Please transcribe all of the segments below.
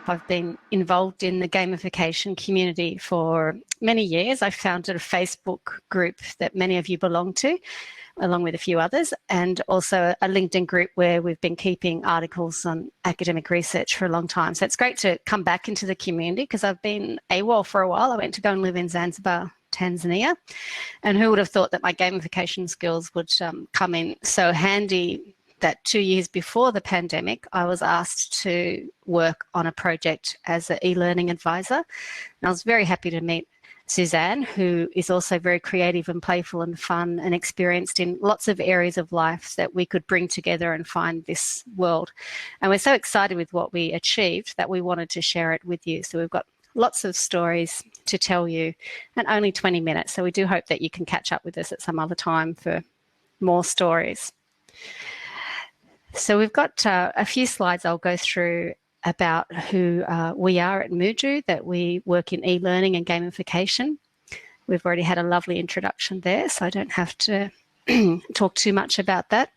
I've been involved in the gamification community for many years. I founded a Facebook group that many of you belong to, along with a few others, and also a LinkedIn group where we've been keeping articles on academic research for a long time. So it's great to come back into the community because I've been AWOL for a while. I went to go and live in Zanzibar, Tanzania, and who would have thought that my gamification skills would come in so handy that 2 years before the pandemic, I was asked to work on a project as an e-learning advisor. And I was very happy to meet Suzanne, who is also very creative and playful and fun and experienced in lots of areas of life that we could bring together and find this world. And we're so excited with what we achieved that we wanted to share it with you. So we've got lots of stories to tell you and only 20 minutes. So we do hope that you can catch up with us at some other time for more stories. So we've got a few slides I'll go through about who we are at Moojoo, that we work in e-learning and gamification. We've already had a lovely introduction there, so I don't have to talk too much about that.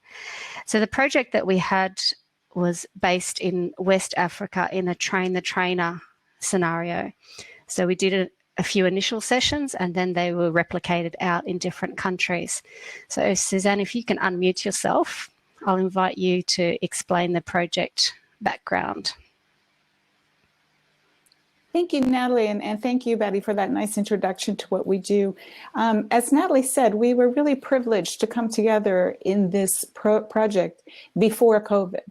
So the project that we had was based in West Africa in a train-the-trainer scenario. So we did a few initial sessions and then they were replicated out in different countries. So Suzanne, if you can unmute yourself, I'll invite you to explain the project background. Thank you, Natalie, and thank you, Betty, for that nice introduction to what we do. As Natalie said, we were really privileged to come together in this project before COVID,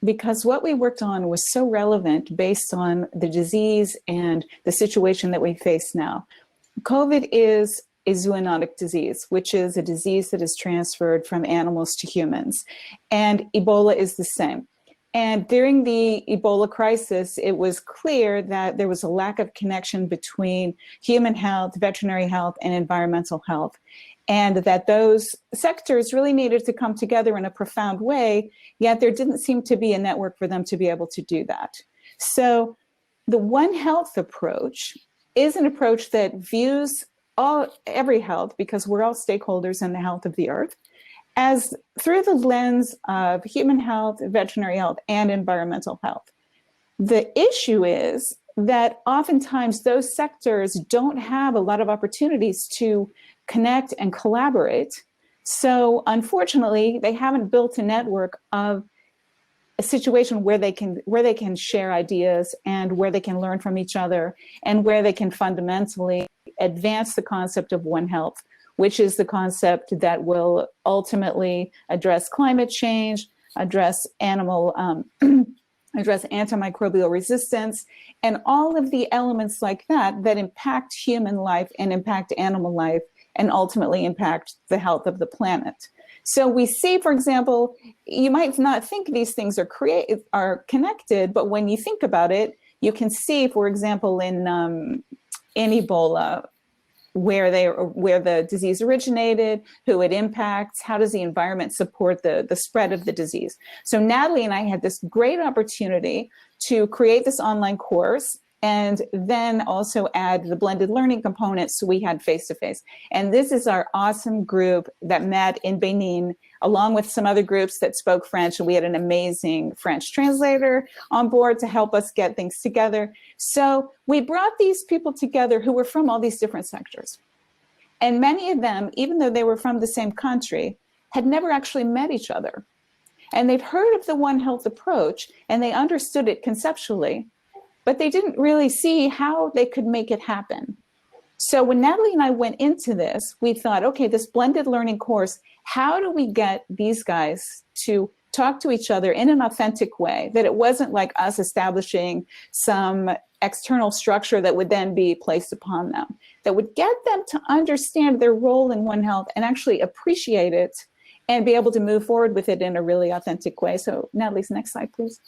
because what we worked on was so relevant based on the disease and the situation that we face now. COVID is a zoonotic disease, which is a disease that is transferred from animals to humans. And Ebola is the same. And during the Ebola crisis, it was clear that there was a lack of connection between human health, veterinary health, and environmental health. And that those sectors really needed to come together in a profound way, yet there didn't seem to be a network for them to be able to do that. So the One Health approach is an approach that views every health, because we're all stakeholders in the health of the earth, as through the lens of human health, veterinary health, and environmental health. The issue is that oftentimes those sectors don't have a lot of opportunities to connect and collaborate. So unfortunately, they haven't built a network of a situation where they can share ideas and where they can learn from each other and where they can fundamentally advance the concept of One Health, which is the concept that will ultimately address climate change, address address antimicrobial resistance, and all of the elements like that that impact human life and impact animal life and ultimately impact the health of the planet. So we see, for example, you might not think these things are connected, but when you think about it, you can see, for example, in Ebola, where the disease originated, who it impacts, how does the environment support the spread of the disease. So Natalie and I had this great opportunity to create this online course and then also add the blended learning components, so we had face-to-face. And this is our awesome group that met in Benin, along with some other groups that spoke French, and we had an amazing French translator on board to help us get things together. So we brought these people together who were from all these different sectors. And many of them, even though they were from the same country, had never actually met each other. And they'd heard of the One Health approach, and they understood it conceptually, but they didn't really see how they could make it happen. So when Natalie and I went into this, we thought, okay, this blended learning course, how do we get these guys to talk to each other in an authentic way, that it wasn't like us establishing some external structure that would then be placed upon them, that would get them to understand their role in One Health and actually appreciate it and be able to move forward with it in a really authentic way. So Natalie's next slide, please.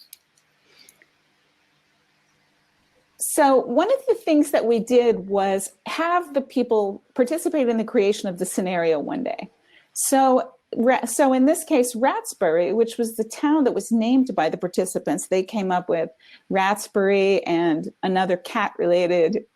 So one of the things that we did was have the people participate in the creation of the scenario one day. So in this case, Ratsbury, which was the town that was named by the participants, they came up with Ratsbury and another cat related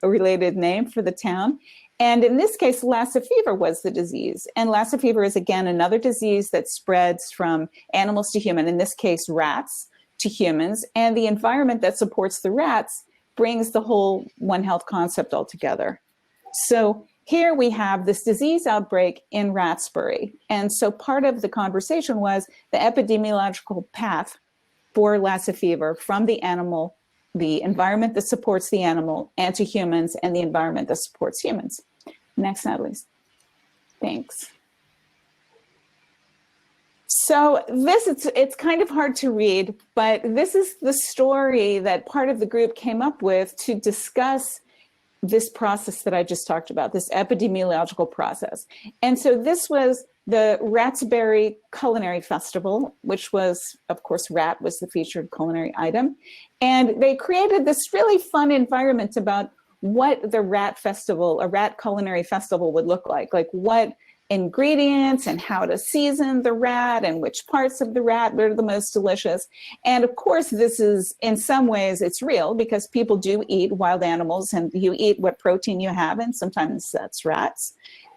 name for the town. And in this case, Lassa fever was the disease. And Lassa fever is, again, another disease that spreads from animals to human, in this case, rats to humans. And the environment that supports the rats brings the whole One Health concept all together. So here we have this disease outbreak in Ratsbury. And so part of the conversation was the epidemiological path for Lassa fever from the animal, the environment that supports the animal, and to humans, and the environment that supports humans. Next, Natalie. Thanks. So this, it's kind of hard to read, but this is the story that part of the group came up with to discuss this process that I just talked about, this epidemiological process. And so this was the Ratsbury Culinary Festival, which was, of course, rat was the featured culinary item. And they created this really fun environment about what the rat festival, a rat culinary festival would look like what ingredients and how to season the rat and which parts of the rat were the most delicious. And of course, this is, in some ways, it's real because people do eat wild animals and you eat what protein you have, and sometimes that's rats.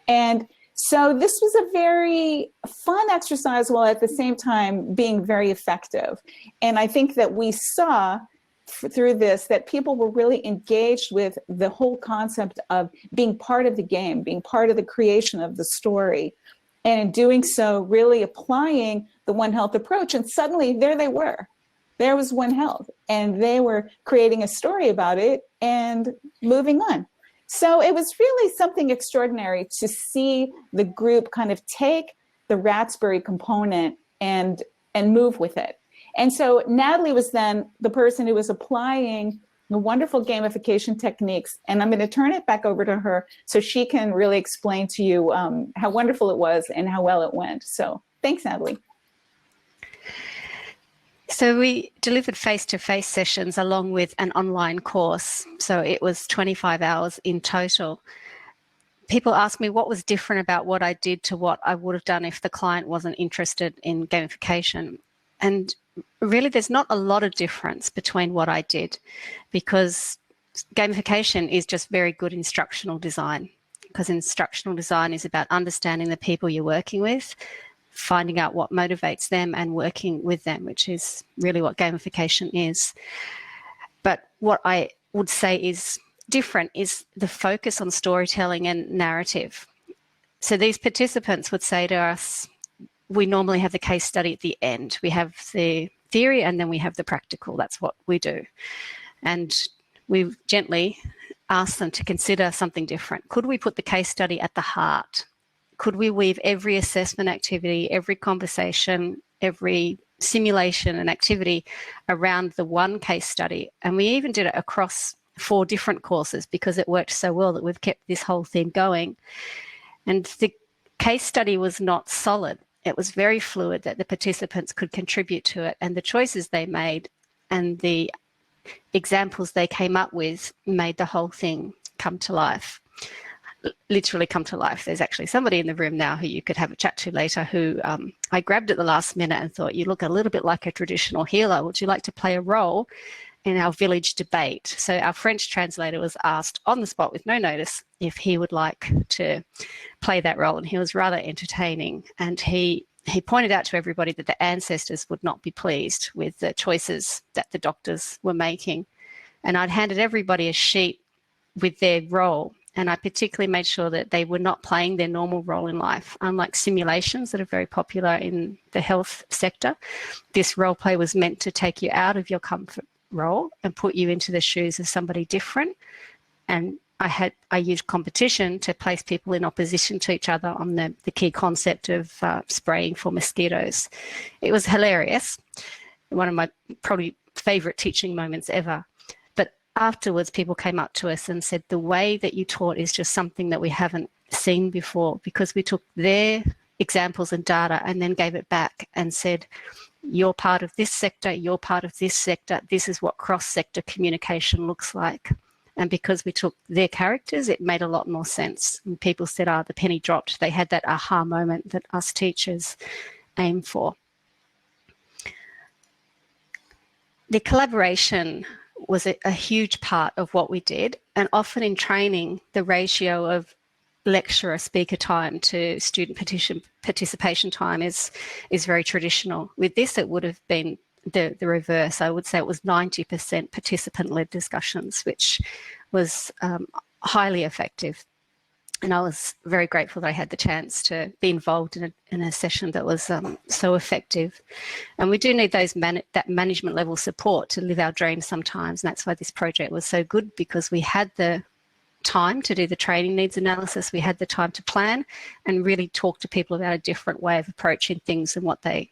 And so this was a very fun exercise while at the same time being very effective. And I think that we saw through this that people were really engaged with the whole concept of being part of the game, being part of the creation of the story, and in doing so really applying the One Health approach. And suddenly there they were, there was One Health, and they were creating a story about it and moving on. So it was really something extraordinary to see the group kind of take the Ratsbury component and move with it. And so Natalie was then the person who was applying the wonderful gamification techniques. And I'm going to turn it back over to her so she can really explain to you how wonderful it was and how well it went. So thanks, Natalie. So we delivered face-to-face sessions along with an online course. So it was 25 hours in total. People ask me what was different about what I did to what I would have done if the client wasn't interested in gamification. And really, there's not a lot of difference between what I did, because gamification is just very good instructional design, because instructional design is about understanding the people you're working with, finding out what motivates them and working with them, which is really what gamification is. But what I would say is different is the focus on storytelling and narrative. So these participants would say to us, we normally have the case study at the end. We have the theory and then we have the practical. That's what we do. And we gently ask them to consider something different. Could we put the case study at the heart? Could we weave every assessment activity, every conversation, every simulation and activity around the one case study? And we even did it across 4 different courses because it worked so well that we've kept this whole thing going. And the case study was not solid. It was very fluid, that the participants could contribute to it, and the choices they made and the examples they came up with made the whole thing come to life, literally come to life. There's actually somebody in the room now who you could have a chat to later who I grabbed at the last minute and thought, you look a little bit like a traditional healer. Would you like to play a role in our village debate? So our French translator was asked on the spot with no notice if he would like to play that role, and he was rather entertaining. And he pointed out to everybody that the ancestors would not be pleased with the choices that the doctors were making. And I'd handed everybody a sheet with their role, and I particularly made sure that they were not playing their normal role in life. Unlike simulations that are very popular in the health sector, this role play was meant to take you out of your comfort role and put you into the shoes of somebody different. And I used competition to place people in opposition to each other on the key concept of spraying for mosquitoes. It was hilarious, one of my probably favourite teaching moments ever. But afterwards, people came up to us and said, the way that you taught is just something that we haven't seen before, because we took their examples and data and then gave it back and said, you're part of this sector, you're part of this sector, this is what cross-sector communication looks like. And because we took their characters, it made a lot more sense. And people said, the penny dropped. They had that aha moment that us teachers aim for. The collaboration was a huge part of what we did. And often in training, the ratio of lecturer speaker time to student participation time is very traditional. With this, it would have been the reverse. I would say it was 90% participant-led discussions, which was highly effective. And I was very grateful that I had the chance to be involved in a session that was so effective. And we do need that management level support to live our dreams sometimes. And that's why this project was so good, because we had the time to do the training needs analysis. We had the time to plan and really talk to people about a different way of approaching things than what they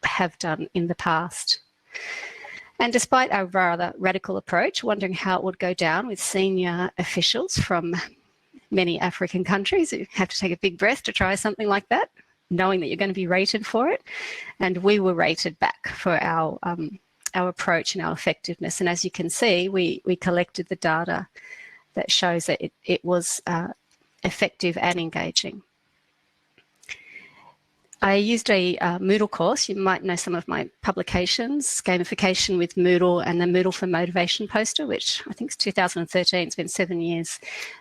have done in the past. And despite our rather radical approach, wondering how it would go down with senior officials from many African countries, you have to take a big breath to try something like that, knowing that you're going to be rated for it. And we were rated back for our approach and our effectiveness. And as you can see, we collected the data that shows that it was effective and engaging. I used a Moodle course. You might know some of my publications, Gamification with Moodle and the Moodle for Motivation poster, which I think is 2013. It's been 7 years.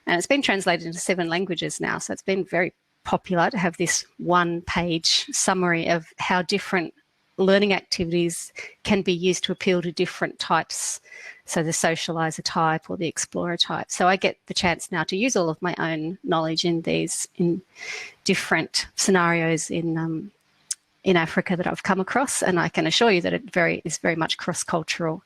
And it's been translated into 7 languages now. So it's been very popular to have this one-page summary of how different learning activities can be used to appeal to different types. So the socializer type or the explorer type. So I get the chance now to use all of my own knowledge in different scenarios in Africa that I've come across, and I can assure you that it is very much cross-cultural.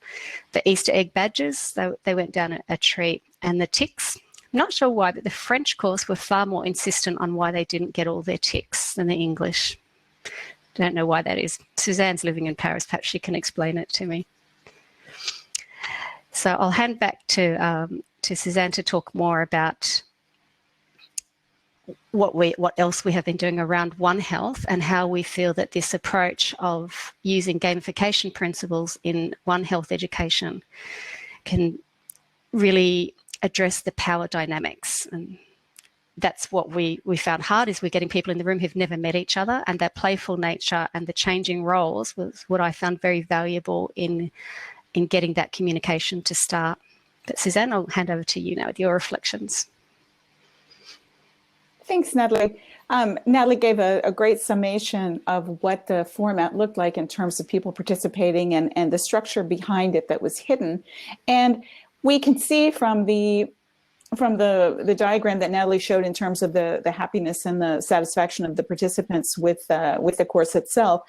The Easter egg badges, they went down a treat, and the ticks. I'm not sure why, but the French course were far more insistent on why they didn't get all their ticks than the English. Don't know why that is. Suzanne's living in Paris. Perhaps she can explain it to me. So I'll hand back to Suzanne to talk more about what else we have been doing around One Health and how we feel that this approach of using gamification principles in One Health education can really address the power dynamics. And that's what we found hard, is we're getting people in the room who've never met each other, and that playful nature and the changing roles was what I found very valuable in getting that communication to start. But Suzanne, I'll hand over to you now with your reflections. Thanks, Natalie. Natalie gave a great summation of what the format looked like in terms of people participating and the structure behind it that was hidden. And we can see from the diagram that Natalie showed in terms of the happiness and the satisfaction of the participants with the course itself.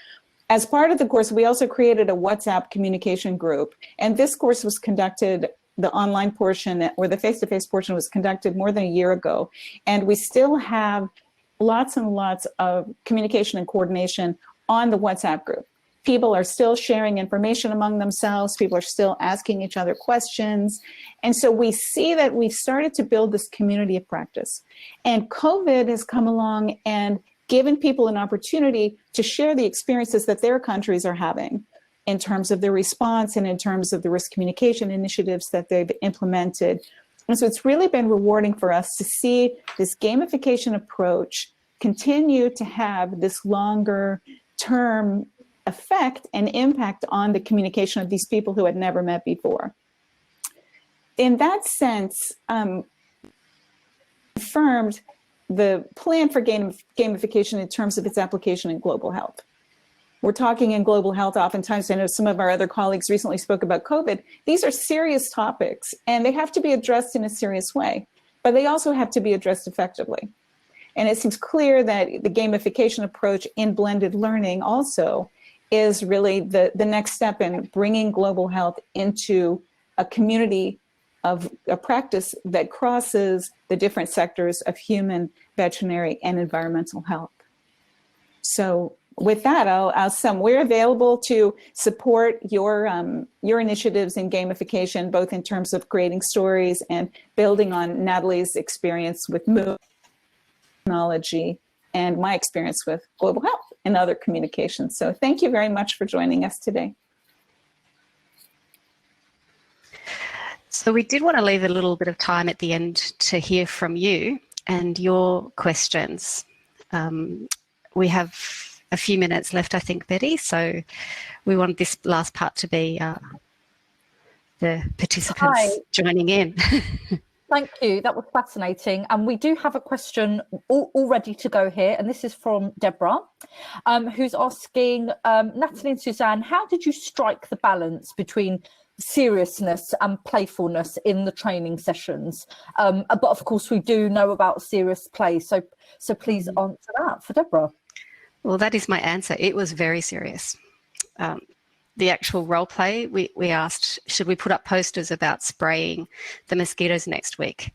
As part of the course, we also created a WhatsApp communication group, and this course was conducted, the online portion or the face-to-face portion was conducted more than a year ago, and we still have lots and lots of communication and coordination on the WhatsApp group. People are still sharing information among themselves. People are still asking each other questions. And so we see that we've started to build this community of practice. And COVID has come along and given people an opportunity to share the experiences that their countries are having in terms of their response and in terms of the risk communication initiatives that they've implemented. And so it's really been rewarding for us to see this gamification approach continue to have this longer term effect and impact on the communication of these people who had never met before. In that sense, confirmed the plan for gamification in terms of its application in global health. We're talking in global health oftentimes. I know some of our other colleagues recently spoke about COVID. These are serious topics and they have to be addressed in a serious way, but they also have to be addressed effectively. And it seems clear that the gamification approach in blended learning also is really the next step in bringing global health into a community of a practice that crosses the different sectors of human, veterinary, and environmental health. So with that, I'll sum. We're available to support your initiatives in gamification, both in terms of creating stories and building on Natalie's experience with Moojoo technology and my experience with global health and other communications. So thank you very much for joining us today. So we did want to leave a little bit of time at the end to hear from you and your questions. We have a few minutes left, I think, Betty. So we want this last part to be the participants joining in. Thank you. That was fascinating. And we do have a question all ready to go here. And this is from Deborah, who's asking, Natalie and Suzanne, how did you strike the balance between seriousness and playfulness in the training sessions? But of course, we do know about serious play. So please answer that for Deborah. Well, that is my answer. It was very serious. The actual role play, we asked, should we put up posters about spraying the mosquitoes next week?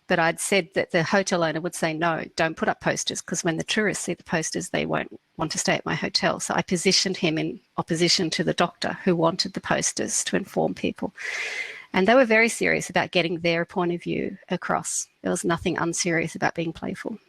But I'd said that the hotel owner would say, no, don't put up posters, because when the tourists see the posters, they won't want to stay at my hotel. So I positioned him in opposition to the doctor who wanted the posters to inform people. And they were very serious about getting their point of view across. There was nothing unserious about being playful.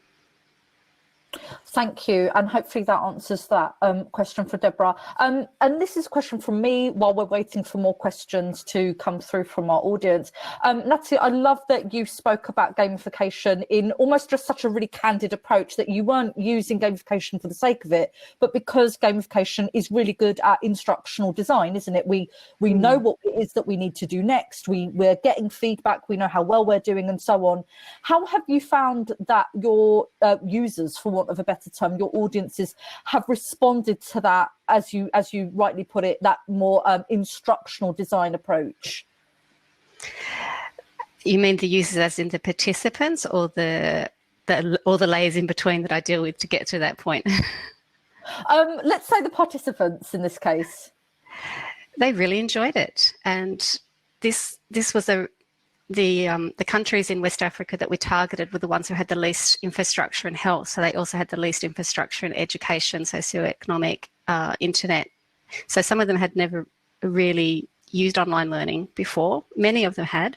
Thank you, and hopefully that answers that question for Deborah. And this is a question from me while we're waiting for more questions to come through from our audience. Natalie, I love that you spoke about gamification in almost just such a really candid approach, that you weren't using gamification for the sake of it, but because gamification is really good at instructional design, isn't it? We know what it is that we need to do next. We're getting feedback, we know how well we're doing, and so on. How have you found that your users, for want of a better term, your audiences have responded to that, as you rightly put it, that more instructional design approach? You mean the users as in the participants, or the layers in between that I deal with to get to that point? Let's say the participants in this case. They really enjoyed it, and this was the countries in West Africa that we targeted were the ones who had the least infrastructure and health. So they also had the least infrastructure in education, socioeconomic, internet. So some of them had never really used online learning before. Many of them had.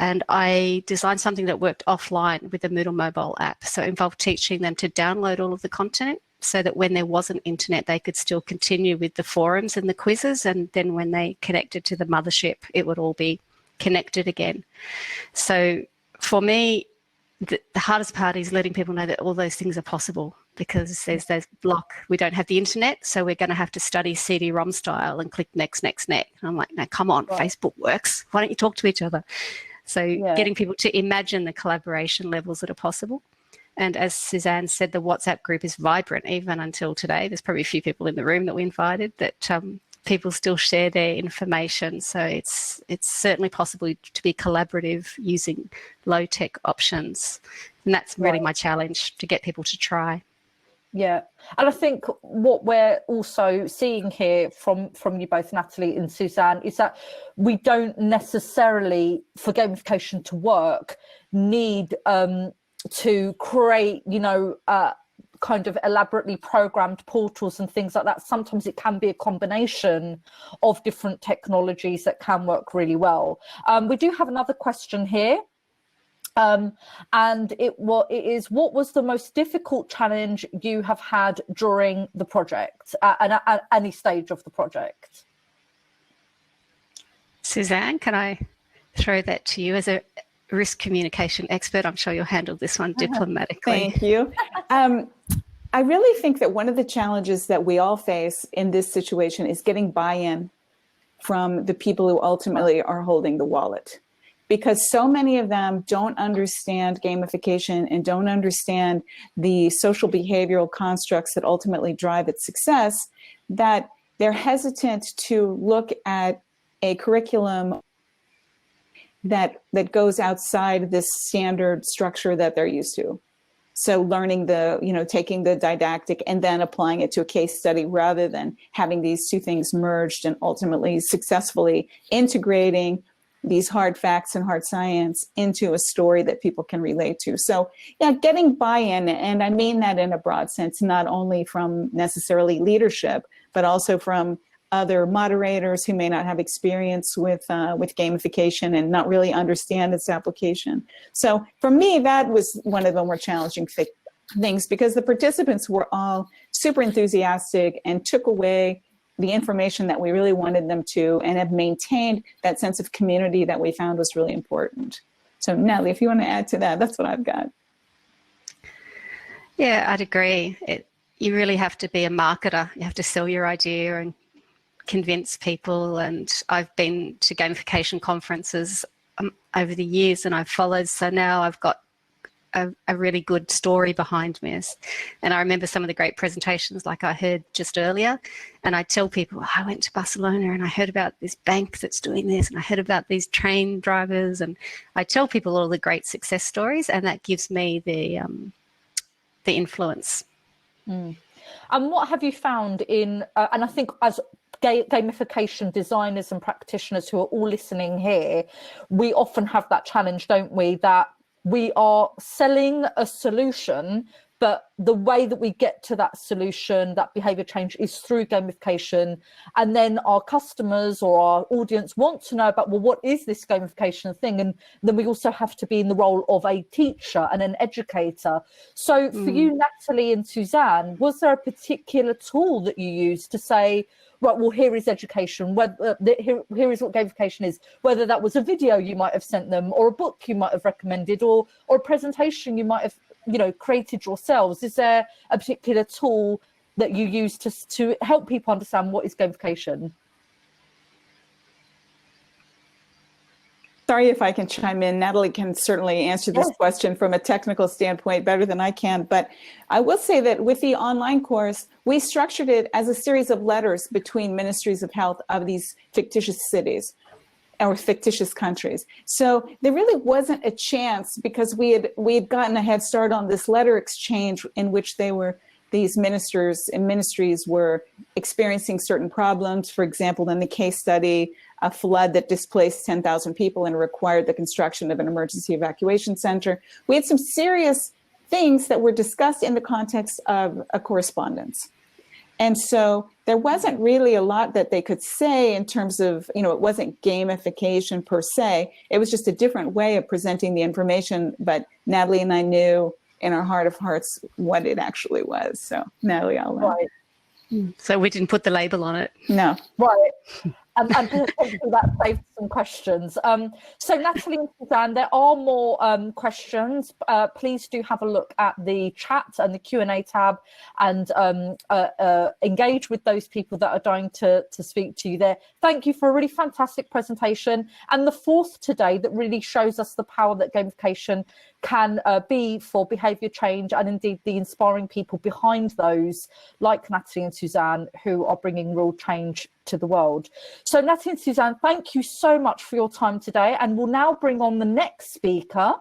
And I designed something that worked offline with the Moodle mobile app. So it involved teaching them to download all of the content so that when there wasn't internet, they could still continue with the forums and the quizzes. And then when they connected to the mothership, it would all be connected again. So for me, the hardest part is letting people know that all those things are possible, because there's this block. We don't have the internet, so we're going to have to study CD-ROM style and click next. And I'm like, no, come on, right. Facebook works. Why don't you talk to each other? So getting people to imagine the collaboration levels that are possible. And as Suzanne said, the WhatsApp group is vibrant even until today. There's probably a few people in the room that we invited that people still share their information. So it's certainly possible to be collaborative using low-tech options. And that's really my challenge, to get people to try. Yeah. And I think what we're also seeing here from you both, Natalie and Suzanne, is that we don't necessarily, for gamification to work, need to create, kind of elaborately programmed portals and things like that. Sometimes it can be a combination of different technologies that can work really well. We do have another question here. And it is, what was the most difficult challenge you have had during the project, at any stage of the project? Suzanne, can I throw that to you as a risk communication expert? I'm sure you'll handle this one diplomatically. Thank you. I really think that one of the challenges that we all face in this situation is getting buy-in from the people who ultimately are holding the wallet, because so many of them don't understand gamification and don't understand the social behavioral constructs that ultimately drive its success, that they're hesitant to look at a curriculum that goes outside this standard structure that they're used to. So learning taking the didactic and then applying it to a case study, rather than having these two things merged and ultimately successfully integrating these hard facts and hard science into a story that people can relate to. So yeah, getting buy-in, and I mean that in a broad sense, not only from necessarily leadership, but also from other moderators who may not have experience with gamification and not really understand its application. So for me, that was one of the more challenging things, because the participants were all super enthusiastic and took away the information that we really wanted them to, and have maintained that sense of community that we found was really important. So Natalie, if you want to add to that, that's what I've got. Yeah, I'd agree. You really have to be a marketer. You have to sell your idea and convince people. And I've been to gamification conferences over the years and I've followed. So now I've got a really good story behind me. And I remember some of the great presentations like I heard just earlier, and I tell people, I went to Barcelona and I heard about this bank that's doing this, and I heard about these train drivers, and I tell people all the great success stories, and that gives me the influence. And what have you found in, and I think as gamification designers and practitioners who are all listening here, we often have that challenge, don't we, that we are selling a solution, but the way that we get to that solution, that behavior change, is through gamification. And then our customers or our audience want to know about, well, what is this gamification thing? And then we also have to be in the role of a teacher and an educator. So for you, Natalie and Suzanne, was there a particular tool that you used to say, right, well, here is education, here is what gamification is, whether that was a video you might have sent them, or a book you might have recommended, or a presentation you might have, created yourselves? Is there a particular tool that you use to help people understand what is gamification? Sorry if I can chime in. Natalie can certainly answer this question from a technical standpoint better than I can. But I will say that with the online course, we structured it as a series of letters between ministries of health of these fictitious cities or fictitious countries. So there really wasn't a chance, because we had gotten a head start on this letter exchange in which these ministers and ministries were experiencing certain problems. For example, in the case study, a flood that displaced 10,000 people and required the construction of an emergency evacuation center. We had some serious things that were discussed in the context of a correspondence. And so there wasn't really a lot that they could say in terms of, it wasn't gamification per se. It was just a different way of presenting the information. But Natalie and I knew in our heart of hearts what it actually was. So Natalie, I'll Right. So we didn't put the label on it. No. Right. And hopefully that saved some questions. So Natalie and Suzanne, there are more questions. Please do have a look at the chat and the Q&A tab, and engage with those people that are dying to speak to you there. Thank you for a really fantastic presentation. And the fourth today that really shows us the power that gamification can be for behaviour change, and indeed the inspiring people behind those, like Natalie and Suzanne, who are bringing real change to the world. So Natalie and Suzanne, thank you so much for your time today, and we'll now bring on the next speaker.